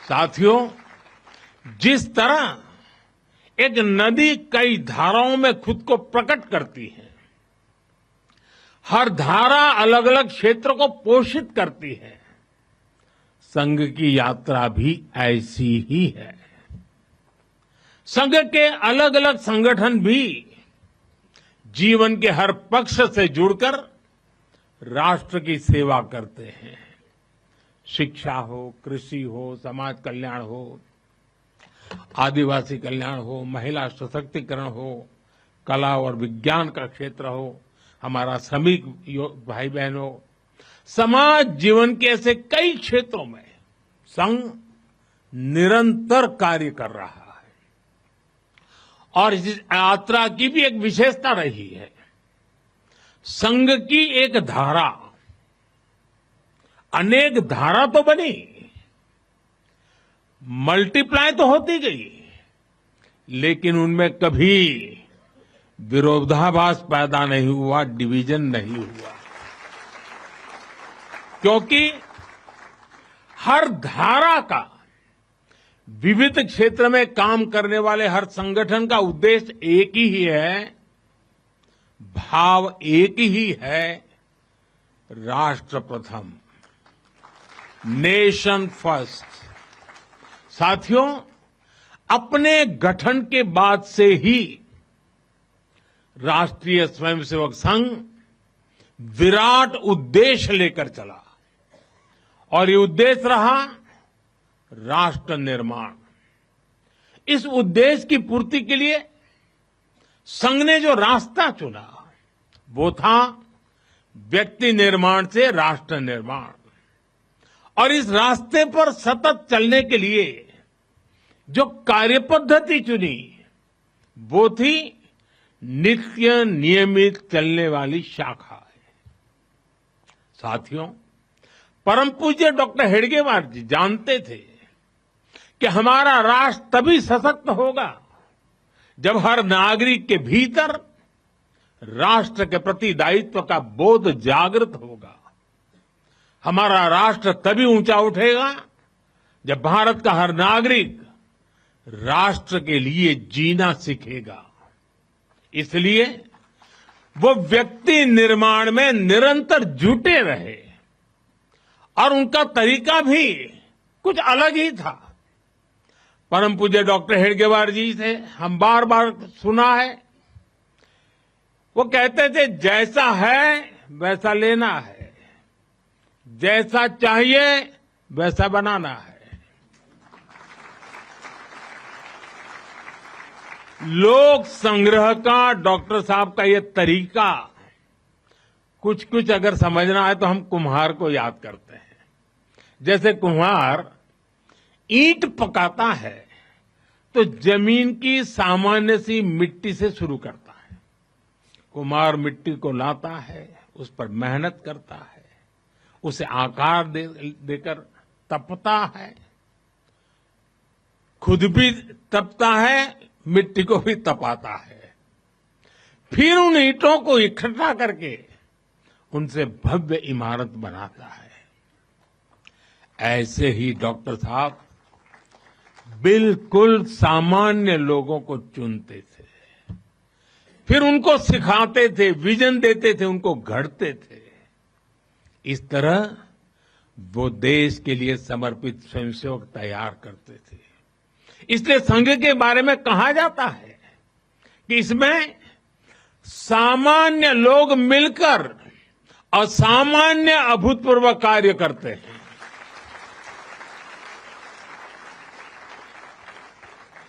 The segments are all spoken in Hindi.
साथियों, जिस तरह एक नदी कई धाराओं में खुद को प्रकट करती है, हर धारा अलग अलग क्षेत्र को पोषित करती है, संघ की यात्रा भी ऐसी ही है। संघ के अलग अलग संगठन भी जीवन के हर पक्ष से जुड़कर राष्ट्र की सेवा करते हैं। शिक्षा हो, कृषि हो, समाज कल्याण हो, आदिवासी कल्याण हो, महिला सशक्तिकरण हो, कला और विज्ञान का क्षेत्र हो, हमारा श्रमिक भाई बहन हो, समाज जीवन के ऐसे कई क्षेत्रों में संघ निरंतर कार्य कर रहा है। और इस यात्रा की भी एक विशेषता रही है। संघ की एक धारा अनेक धारा तो बनी, मल्टीप्लाई तो होती गई, लेकिन उनमें कभी विरोधाभास पैदा नहीं हुआ, डिवीजन नहीं हुआ, क्योंकि हर धारा का विविध क्षेत्र में काम करने वाले हर संगठन का उद्देश्य एक ही है, भाव एक ही है, राष्ट्र प्रथम, नेशन फर्स्ट। साथियों, अपने गठन के बाद से ही राष्ट्रीय स्वयंसेवक संघ विराट उद्देश्य लेकर चला और ये उद्देश्य रहा राष्ट्र निर्माण। इस उद्देश्य की पूर्ति के लिए संघ ने जो रास्ता चुना वो था व्यक्ति निर्माण से राष्ट्र निर्माण। और इस रास्ते पर सतत चलने के लिए जो कार्यपद्धति चुनी वो थी नित्य नियमित चलने वाली शाखा है। साथियों, परम पूज्य डॉक्टर हेडगेवार जी जानते थे कि हमारा राष्ट्र तभी सशक्त होगा जब हर नागरिक के भीतर राष्ट्र के प्रति दायित्व का बोध जागृत होगा। हमारा राष्ट्र तभी ऊंचा उठेगा जब भारत का हर नागरिक राष्ट्र के लिए जीना सीखेगा। इसलिए वो व्यक्ति निर्माण में निरंतर जुटे रहे और उनका तरीका भी कुछ अलग ही था। परम पूज्य डॉक्टर हेडगेवार जी से हम बार बार सुना है, वो कहते थे जैसा है वैसा लेना है, जैसा चाहिए वैसा बनाना है। लोक संग्रह का डॉक्टर साहब का ये तरीका कुछ कुछ अगर समझना है तो हम कुम्हार को याद करते हैं। जैसे कुम्हार ईंट पकाता है तो जमीन की सामान्य सी मिट्टी से शुरू करता है। कुम्हार मिट्टी को लाता है, उस पर मेहनत करता है, उसे आकार देकर तपता है, खुद भी तपता है, मिट्टी को भी तपाता है, फिर उन ईंटों को इकट्ठा करके उनसे भव्य इमारत बनाता है। ऐसे ही डॉक्टर साहब बिल्कुल सामान्य लोगों को चुनते थे, फिर उनको सिखाते थे, विजन देते थे, उनको गढ़ते थे। इस तरह वो देश के लिए समर्पित स्वयंसेवक तैयार करते थे। इसलिए संघ के बारे में कहा जाता है कि इसमें सामान्य लोग मिलकर असामान्य अभूतपूर्व कार्य करते हैं।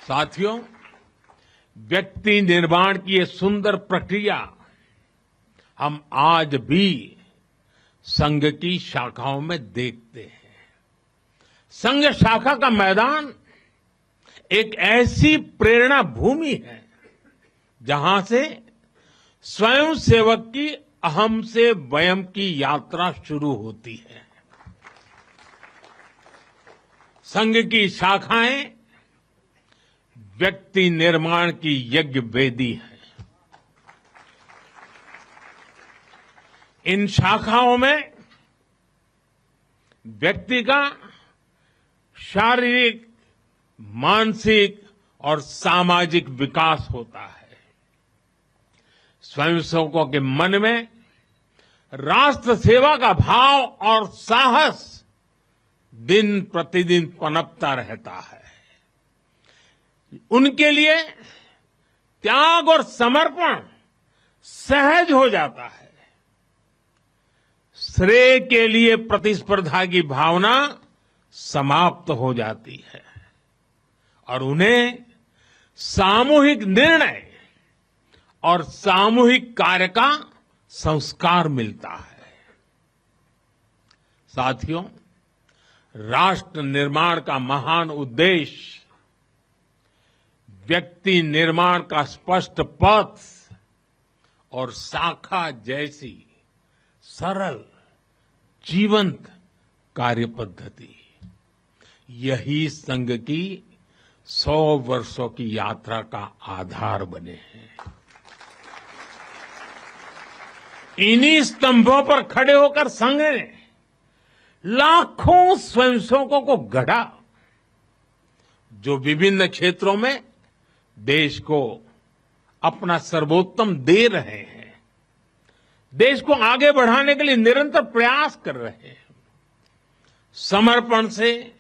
साथियों, व्यक्ति निर्माण की ये सुंदर प्रक्रिया हम आज भी संघ की शाखाओं में देखते हैं। संघ शाखा का मैदान एक ऐसी प्रेरणा भूमि है जहां से स्वयं सेवक की अहम से वयम की यात्रा शुरू होती है। संघ की शाखाएं व्यक्ति निर्माण की यज्ञ वेदी है। इन शाखाओं में व्यक्ति का शारीरिक, मानसिक और सामाजिक विकास होता है। स्वयंसेवकों के मन में राष्ट्र सेवा का भाव और साहस दिन प्रतिदिन पनपता रहता है। उनके लिए त्याग और समर्पण सहज हो जाता है। श्रेय के लिए प्रतिस्पर्धा की भावना समाप्त हो जाती है और उन्हें सामूहिक निर्णय और सामूहिक कार्य का संस्कार मिलता है। साथियों, राष्ट्र निर्माण का महान उद्देश्य व्यक्ति निर्माण का स्पष्ट पथ और शाखा जैसी सरल जीवंत कार्य पद्धति, यही संघ की 100 वर्षों की यात्रा का आधार बने हैं। इन्हीं स्तंभों पर खड़े होकर संघ ने लाखों स्वयंसेवकों को गढ़ा, जो विभिन्न क्षेत्रों में देश को अपना सर्वोत्तम दे रहे हैं, देश को आगे बढ़ाने के लिए निरंतर प्रयास कर रहे हैं। समर्पण से,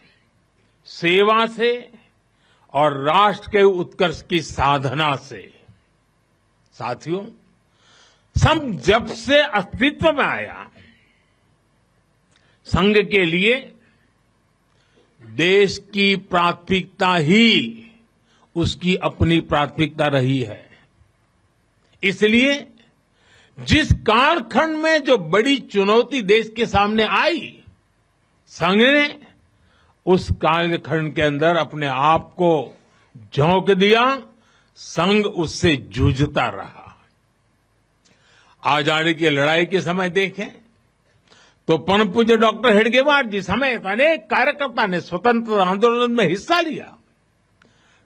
सेवा से और राष्ट्र के उत्कर्ष की साधना से। साथियों, संघ जब से अस्तित्व में आया, संघ के लिए देश की प्राथमिकता ही उसकी अपनी प्राथमिकता रही है। इसलिए जिस कालखंड में जो बड़ी चुनौती देश के सामने आई, संघ ने उस कालखंड के अंदर अपने आप को झोंक दिया। संघ उससे जूझता रहा। आजादी की लड़ाई के समय देखें तो परम पूज्य डॉक्टर हेडगेवार जी समेत अनेक कार्यकर्ता ने स्वतंत्रता आंदोलन में हिस्सा लिया।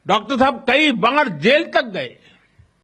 डॉक्टर साहब कई बार जेल तक गए।